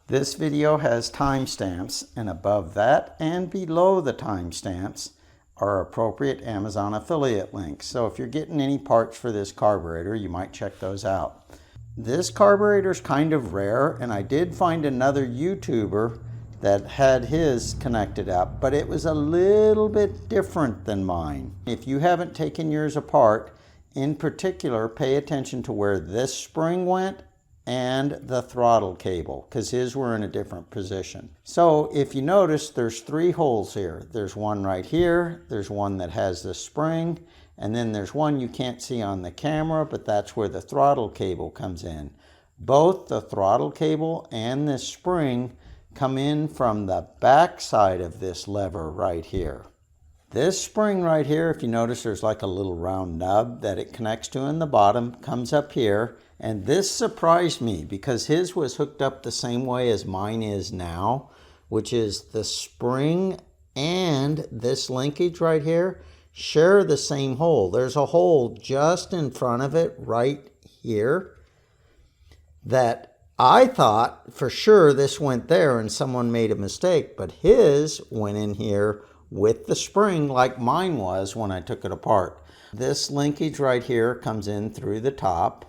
This video has timestamps, and above that and below the timestamps are appropriate Amazon affiliate links. So if you're getting any parts for this carburetor, you might check those out. This carburetor is kind of rare, and I did find another YouTuber that had his connected up, but it was a little bit different than mine. If you haven't taken yours apart, in particular, pay attention to where this spring went and the throttle cable, because his were in a different position. So if you notice, there's 3 holes here. There's one right here, there's one that has the spring, and then there's one you can't see on the camera, but that's where the throttle cable comes in. Both the throttle cable and this spring come in from the back side of this lever right here. This spring right here, if you notice, there's like a little round nub that it connects to in the bottom, comes up here. And this surprised me because his was hooked up the same way as mine is now, which is the spring and this linkage right here share the same hole. There's a hole just in front of it right here that I thought for sure this went there and someone made a mistake, but his went in here with the spring like mine was when I took it apart. This linkage right here comes in through the top,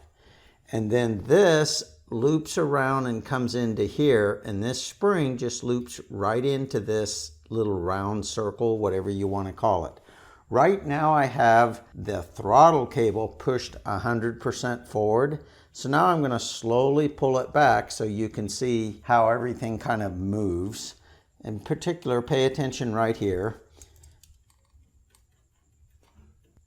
and then this loops around and comes into here, and this spring just loops right into this little round circle, whatever you want to call it. Right now I have the throttle cable pushed 100% forward. So now I'm going to slowly pull it back so you can see how everything kind of moves. In particular, pay attention right here.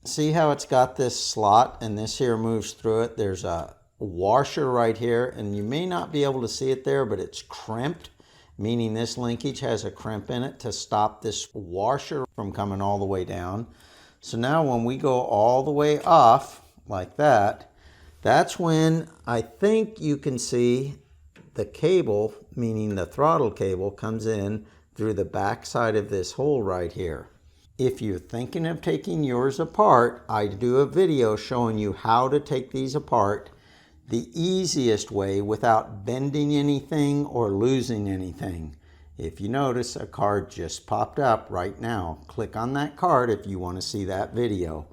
See how it's got this slot and this here moves through it. There's a washer right here, and you may not be able to see it there, but it's crimped, meaning this linkage has a crimp in it to stop this washer from coming all the way down. So now when we go all the way off like that, that's when I think you can see the cable, meaning the throttle cable, comes in through the back side of this hole right here. If you're thinking of taking yours apart, I do a video showing you how to take these apart the easiest way without bending anything or losing anything. If you notice, a card just popped up right now. Click on that card if you want to see that video.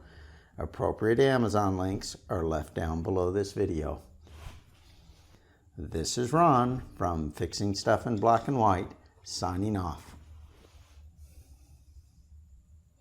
Appropriate Amazon links are left down below this video. This is Ron from Fixing Stuff in Black and White, signing off.